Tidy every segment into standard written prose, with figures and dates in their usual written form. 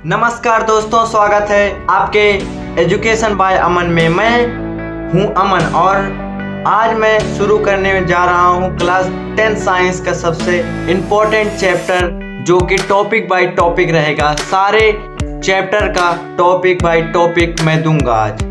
नमस्कार दोस्तों, स्वागत है आपके एजुकेशन बाय अमन में। मैं हूं अमन और आज मैं शुरू करने जा रहा हूं क्लास 10 साइंस का सबसे इम्पोर्टेंट चैप्टर, जो कि टॉपिक बाय टॉपिक रहेगा। सारे चैप्टर का टॉपिक बाय टॉपिक मैं दूंगा आज।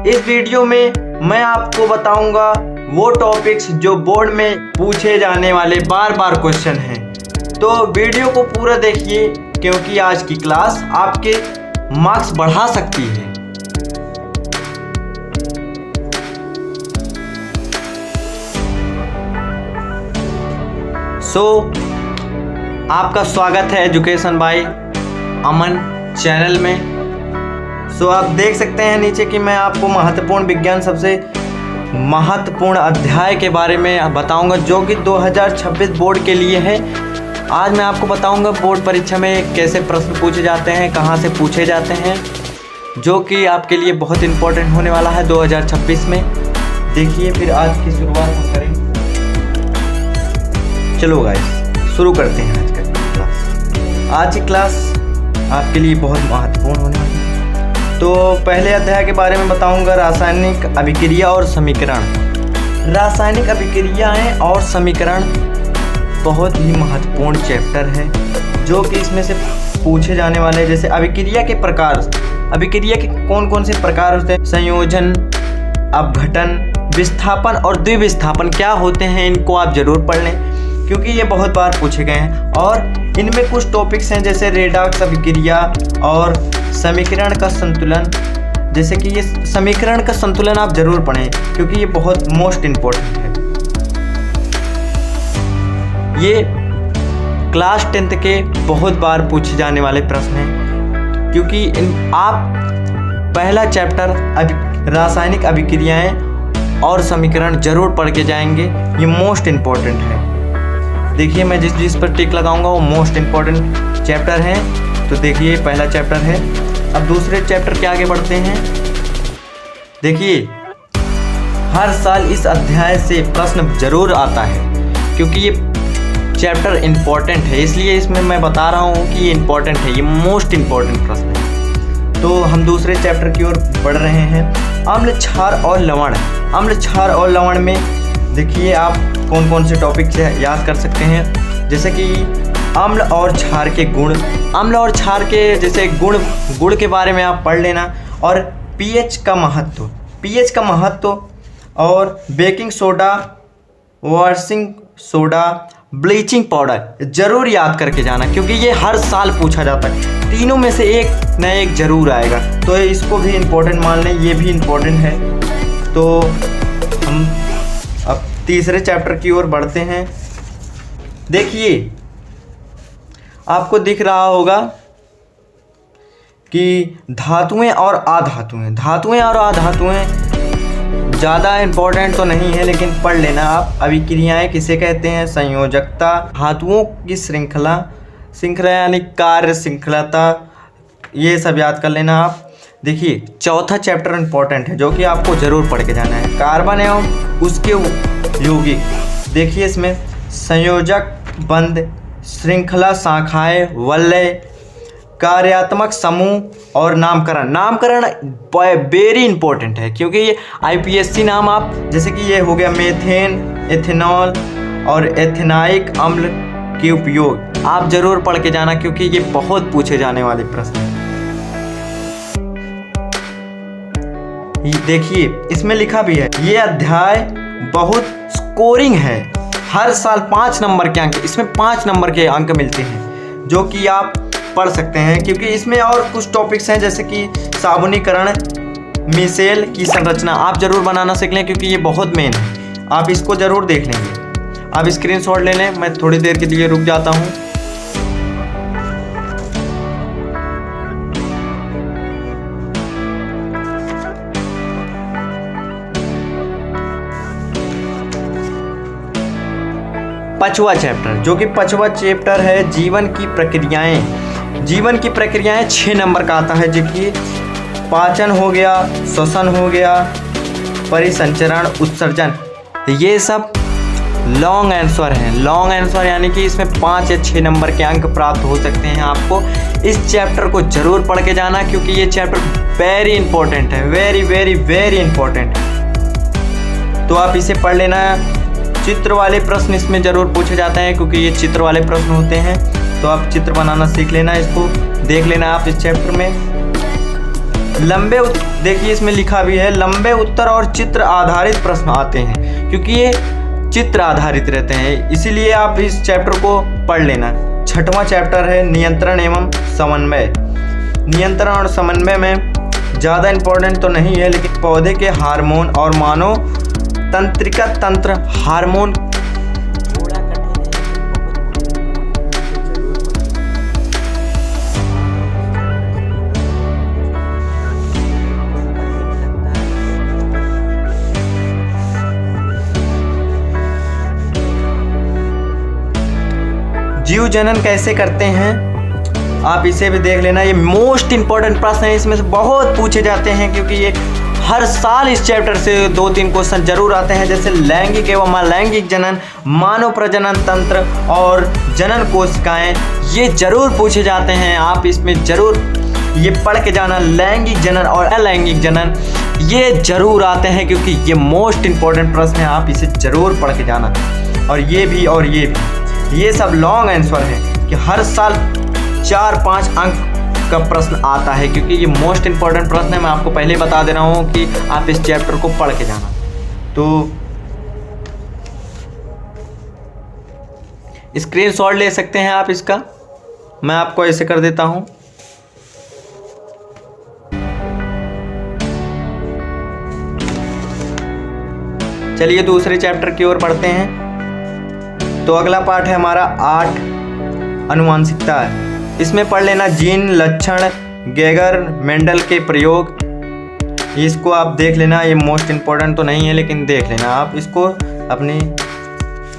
इस वीडियो में मैं आपको बताऊंगा वो टॉपिक्स जो बोर्ड में पूछे जाने वाले बार बार क्वेश्चन हैं। तो वीडियो को पूरा देखिए, क्योंकि आज की क्लास आपके मार्क्स बढ़ा सकती है। आपका स्वागत है एजुकेशन बाय अमन चैनल में। आप देख सकते हैं नीचे कि मैं आपको महत्वपूर्ण विज्ञान सबसे महत्वपूर्ण अध्याय के बारे में बताऊंगा, जो कि 2026 बोर्ड के लिए है। आज मैं आपको बताऊंगा बोर्ड परीक्षा में कैसे प्रश्न पूछे जाते हैं, कहां से पूछे जाते हैं, जो कि आपके लिए बहुत इंपॉर्टेंट होने वाला है 2026 में। देखिए, फिर आज की शुरुआत हम करें। चलो गाइस, शुरू करते हैं आज की क्लास। आज की क्लास आपके लिए बहुत महत्वपूर्ण होने वाली है। तो पहले अध्याय के बारे में बताऊंगा, रासायनिक अभिक्रिया और समीकरण। रासायनिक अभिक्रियाएं और समीकरण बहुत ही महत्वपूर्ण चैप्टर है, जो कि इसमें से पूछे जाने वाले हैं। जैसे अभिक्रिया के प्रकार, अभिक्रिया के कौन कौन से प्रकार होते हैं, संयोजन, अपघटन, विस्थापन और द्विविस्थापन क्या होते हैं, इनको आप जरूर पढ़ लें, क्योंकि ये बहुत बार पूछे गए हैं। और इनमें कुछ टॉपिक्स हैं, जैसे रेडॉक्स अभिक्रिया और समीकरण का संतुलन। जैसे कि ये समीकरण का संतुलन आप जरूर पढ़ें, क्योंकि ये बहुत मोस्ट इम्पोर्टेंट है। ये क्लास 10th के बहुत बार पूछे जाने वाले प्रश्न हैं, क्योंकि आप पहला चैप्टर रासायनिक अभिक्रियाएं और समीकरण जरूर पढ़ के जाएंगे। ये मोस्ट इम्पोर्टेंट है। देखिए, मैं जिस पर टिक लगाऊंगा वो मोस्ट इम्पोर्टेंट चैप्टर है। तो देखिए, पहला चैप्टर है। अब दूसरे चैप्टर के आगे बढ़ते हैं। देखिए, हर साल इस अध्याय से प्रश्न जरूर आता है, क्योंकि ये चैप्टर इम्पॉर्टेंट है, इसलिए इसमें मैं बता रहा हूँ कि ये इम्पॉर्टेंट है, ये मोस्ट इम्पॉर्टेंट प्रश्न है। तो हम दूसरे चैप्टर की ओर बढ़ रहे हैं। अम्ल, क्षार और लवण। अम्ल, क्षार और लवण में देखिए आप कौन कौन से टॉपिक से याद कर सकते हैं। जैसे कि अम्ल और क्षार के गुण, अम्ल और क्षार के जैसे गुण के बारे में आप पढ़ लेना। और पीएच का महत्व, पीएच का महत्व, और baking soda, washing soda, bleaching powder जरूर याद करके जाना, क्योंकि ये हर साल पूछा जाता है। तीनों में से एक न एक जरूर आएगा, तो इसको भी इम्पोर्टेंट मान लें, ये भी इम्पोर्टेंट है। तो हम अब तीसरे चैप्टर की ओर बढ़ते हैं। देखिए, आपको दिख रहा होगा कि धातुएं और अधातुएं, धातुएं और अधातुएं ज़्यादा इम्पोर्टेंट तो नहीं है, लेकिन पढ़ लेना आप। अभिक्रियाएं किसे कहते हैं, संयोजकता, धातुओं की श्रृंखला, श्रृंखला यानी कार्य श्रृंखलता, ये सब याद कर लेना आप। देखिए, चौथा चैप्टर इम्पोर्टेंट है, जो कि आपको ज़रूर पढ़ के जाना है, कार्बन एवं उसके यौगिक। देखिए, इसमें संयोजक, बंध, श्रृंखला, शाखाएँ, वलय, कार्यात्मक समूह और नामकरण। नामकरण वेरी इंपॉर्टेंट है, क्योंकि ये आईपीएससी नाम आप, जैसे कि ये हो गया मेथेन, एथेनॉल और एथेनाइक अम्ल के उपयोग आप जरूर पढ़ के जाना, क्योंकि ये बहुत पूछे जाने वाले प्रश्न हैं। देखिए, इसमें लिखा भी है, ये अध्याय बहुत स्कोरिंग है। हर साल 5 नंबर के अंक, इसमें 5 नंबर के अंक मिलते हैं, जो कि आप पढ़ सकते हैं, क्योंकि इसमें और कुछ टॉपिक्स हैं, जैसे कि साबुनीकरण, मिसेल की संरचना आप जरूर बनाना सीख लें, क्योंकि ये बहुत मेन है। आप इसको जरूर देख लेंगे। आप स्क्रीनशॉट ले लें, मैं थोड़ी देर के लिए रुक जाता हूँ। पांचवा चैप्टर, जो कि पांचवा चैप्टर है जीवन की प्रक्रियाएं। जीवन की प्रक्रियाएं 6 नंबर का आता है, जो कि पाचन हो गया, श्वसन हो गया, परिसंचरण, उत्सर्जन, ये सब लॉन्ग आंसर है। लॉन्ग आंसर यानी कि इसमें 5 या 6 नंबर के अंक प्राप्त हो सकते हैं आपको। इस चैप्टर को जरूर पढ़ के जाना, क्योंकि ये चैप्टर वेरी इंपॉर्टेंट है, वेरी वेरी वेरी इंपॉर्टेंट। तो आप इसे पढ़ लेना। चित्र वाले प्रश्न इसमें जरूर पूछे जाते हैं, क्योंकि ये चित्र वाले प्रश्न होते हैं। तो आप चित्र बनाना सीख लेना, इसको देख लेना आप इस चैप्टर में। देखिए इसमें लिखा भी है, लंबे उत्तर और चित्र आधारित प्रश्न आते हैं, क्योंकि ये चित्र आधारित रहते हैं, इसीलिए आप इस चैप्टर को पढ़ लेना। 6वां चैप्टर है नियंत्रण एवं समन्वय। नियंत्रण और समन्वय में ज़्यादा इम्पोर्टेंट तो नहीं है, लेकिन पौधे के हार्मोन और मानव तंत्रिका तंत्र हार्मोन थोड़ा कठिन है। जीव जनन कैसे करते हैं आप इसे भी देख लेना। ये मोस्ट इंपॉर्टेंट प्रश्न है, इसमें से बहुत पूछे जाते हैं, क्योंकि ये हर साल इस चैप्टर से 2-3 क्वेश्चन जरूर आते हैं। जैसे लैंगिक एवं अलैंगिक जनन, मानव प्रजनन तंत्र और जनन कोशिकाएं, ये जरूर पूछे जाते हैं। आप इसमें जरूर ये पढ़ के जाना। लैंगिक जनन और अलैंगिक जनन ये जरूर आते हैं, क्योंकि ये मोस्ट इंपॉर्टेंट प्रश्न है, आप इसे जरूर पढ़ के जाना। और ये भी और ये भी, ये सब लॉन्ग आंसर है कि हर साल 4-5 अंक का प्रश्न आता है, क्योंकि ये मोस्ट इंपॉर्टेंट प्रश्न है। मैं आपको पहले ही बता दे रहा हूँ कि आप इस चैप्टर को पढ़ के जाना। तो स्क्रीनशॉट ले सकते हैं आप इसका, मैं आपको ऐसे कर देता हूँ। चलिए दूसरे चैप्टर की ओर बढ़ते हैं। तो अगला पार्ट है हमारा 8 आनुवंशिकता है। इसमें पढ़ लेना जीन, लक्षण, गेगर मेंडल के प्रयोग, इसको आप देख लेना। ये मोस्ट इम्पोर्टेंट तो नहीं है, लेकिन देख लेना आप इसको अपनी।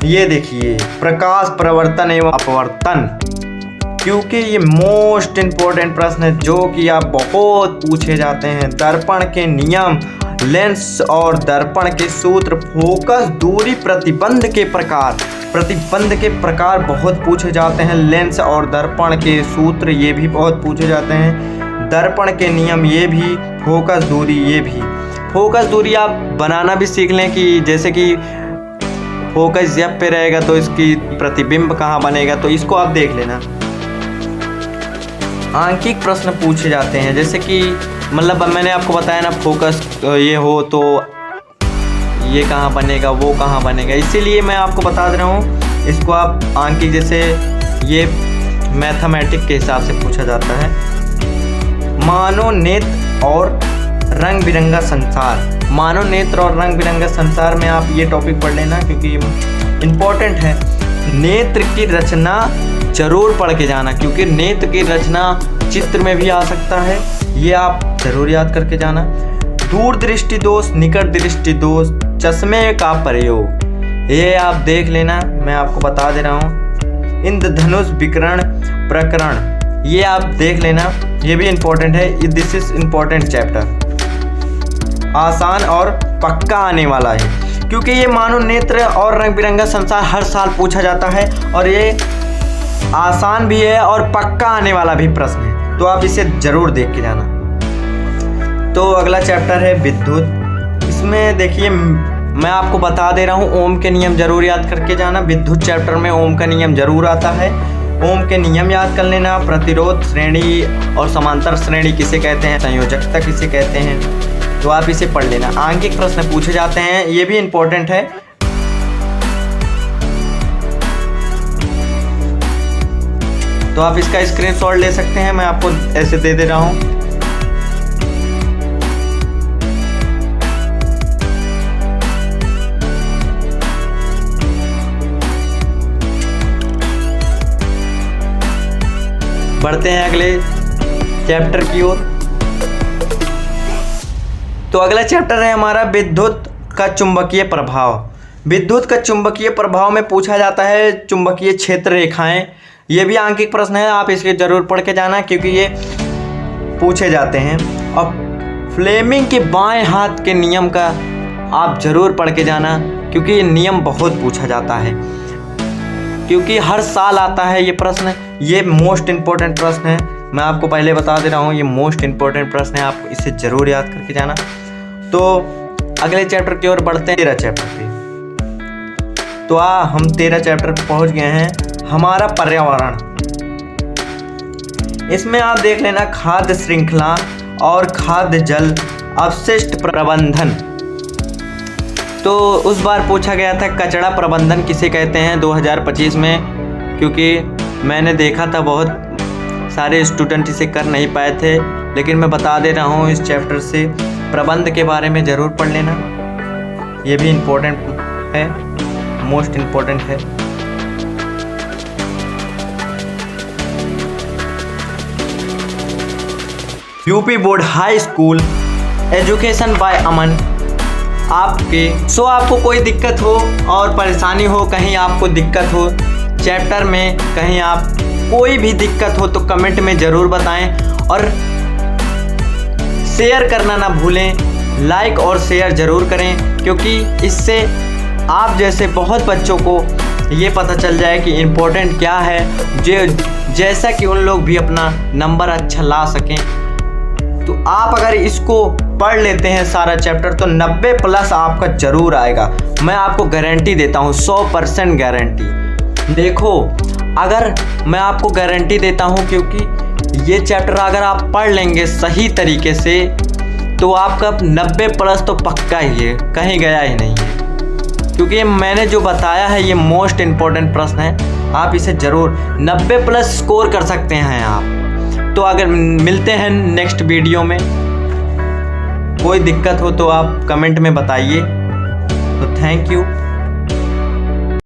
ये देखिए प्रकाश प्रवर्तन एवं अपवर्तन, क्योंकि ये मोस्ट इम्पोर्टेंट प्रश्न है जो कि आप बहुत पूछे जाते हैं। दर्पण के नियम, लेंस और दर्पण के सूत्र, फोकस, दूरी, प्रतिबंध के प्रकार। प्रतिबंध के प्रकार बहुत पूछे जाते हैं। लेंस और दर्पण के सूत्र ये भी बहुत पूछे जाते हैं। दर्पण के नियम ये भी, फोकस दूरी ये भी। फोकस दूरी आप बनाना भी सीख लें, कि जैसे कि फोकस जब पे रहेगा तो इसकी प्रतिबिंब कहाँ बनेगा, तो इसको आप देख लेना। आंकिक प्रश्न पूछे जाते हैं, जैसे कि मतलब मैंने आपको बताया ना, फोकस ये हो तो ये कहाँ बनेगा, वो कहाँ बनेगा, इसीलिए मैं आपको बता दे रहा हूँ। इसको आप आंकिक, जैसे ये मैथमेटिक के हिसाब से पूछा जाता है। मानव नेत्र और रंग बिरंगा संसार। मानव नेत्र और रंग बिरंगा संसार में आप ये टॉपिक पढ़ लेना, क्योंकि ये इम्पोर्टेंट है। नेत्र की रचना जरूर पढ़ के जाना, क्योंकि नेत्र की रचना चित्र में भी आ सकता है, ये आप जरूर याद करके जाना। दूर दृष्टि दोष, निकट दृष्टि दोष, चश्मे का प्रयोग, ये आप देख लेना, मैं आपको बता दे रहा हूँ। इंद्रधनुष विकिरण प्रकरण, ये आप देख लेना, ये भी इम्पोर्टेंट है। दिस इज इम्पोर्टेंट चैप्टर, आसान और पक्का आने वाला है, क्योंकि ये मानव नेत्र और रंग बिरंगा संसार हर साल पूछा जाता है, और ये आसान भी है और पक्का आने वाला भी प्रश्न है, तो आप इसे जरूर देख के जाना। तो अगला चैप्टर है विद्युत। इसमें देखिए मैं आपको बता दे रहा हूँ, ओम के नियम जरूर याद करके जाना। विद्युत चैप्टर में ओम का नियम जरूर आता है, ओम के नियम याद कर लेना। प्रतिरोध श्रेणी और समांतर श्रेणी किसे कहते हैं, संयोजकता किसे कहते हैं, तो आप इसे पढ़ लेना। आंकिक प्रश्न पूछे जाते हैं, ये भी इम्पोर्टेंट है। तो आप इसका स्क्रीनशॉट ले सकते हैं, मैं आपको ऐसे दे रहा हूँ। बढ़ते हैं अगले चैप्टर की ओर। तो अगला चैप्टर है हमारा विद्युत का चुंबकीय प्रभाव। विद्युत का चुंबकीय प्रभाव में पूछा जाता है चुंबकीय क्षेत्र रेखाएं, ये भी आंकिक प्रश्न है, आप इसके जरूर पढ़ के जाना, क्योंकि ये पूछे जाते हैं। और फ्लेमिंग के बाएं हाथ के नियम का आप जरूर पढ़ के जाना, क्योंकि ये नियम बहुत पूछा जाता है, क्योंकि हर साल आता है ये प्रश्न, ये मोस्ट इम्पोर्टेंट प्रश्न है। मैं आपको पहले बता दे रहा हूँ, ये मोस्ट इम्पोर्टेंट प्रश्न है, आप इसे ज़रूर याद करके जाना। तो अगले चैप्टर की ओर बढ़ते हैं, 13 चैप्टर पे। तो हम 13 चैप्टर पे पहुँच गए हैं, हमारा पर्यावरण। इसमें आप देख लेना खाद्य श्रृंखला और खाद्य जल अपशिष्ट प्रबंधन। तो उस बार पूछा गया था कचरा प्रबंधन किसे कहते हैं 2025 में, क्योंकि मैंने देखा था बहुत सारे स्टूडेंट इसे कर नहीं पाए थे, लेकिन मैं बता दे रहा हूँ इस चैप्टर से प्रबंध के बारे में ज़रूर पढ़ लेना, ये भी इम्पोर्टेंट है, मोस्ट इम्पोर्टेंट है। UP board high school education by Aman. आपको कोई दिक्कत हो और परेशानी हो, कहीं आपको दिक्कत हो चैप्टर में, कहीं आप कोई भी दिक्कत हो तो कमेंट में ज़रूर बताएं और शेयर करना ना भूलें, लाइक और शेयर ज़रूर करें, क्योंकि इससे आप जैसे बहुत बच्चों को ये पता चल जाए कि इम्पोर्टेंट क्या है, जैसा कि उन लोग भी अपना नंबर अच्छा ला सकें। तो आप अगर इसको पढ़ लेते हैं सारा चैप्टर तो 90+ आपका ज़रूर आएगा, मैं आपको गारंटी देता हूँ, 100% गारंटी। देखो, अगर मैं आपको गारंटी देता हूँ, क्योंकि ये चैप्टर अगर आप पढ़ लेंगे सही तरीके से तो आपका 90+ तो पक्का ही है, कहीं गया ही नहीं है, क्योंकि मैंने जो बताया है ये मोस्ट इम्पोर्टेंट प्रश्न है, आप इसे ज़रूर 90+ स्कोर कर सकते हैं आप। तो अगर मिलते हैं नेक्स्ट वीडियो में, कोई दिक्कत हो तो आप कमेंट में बताइए। तो थैंक यू।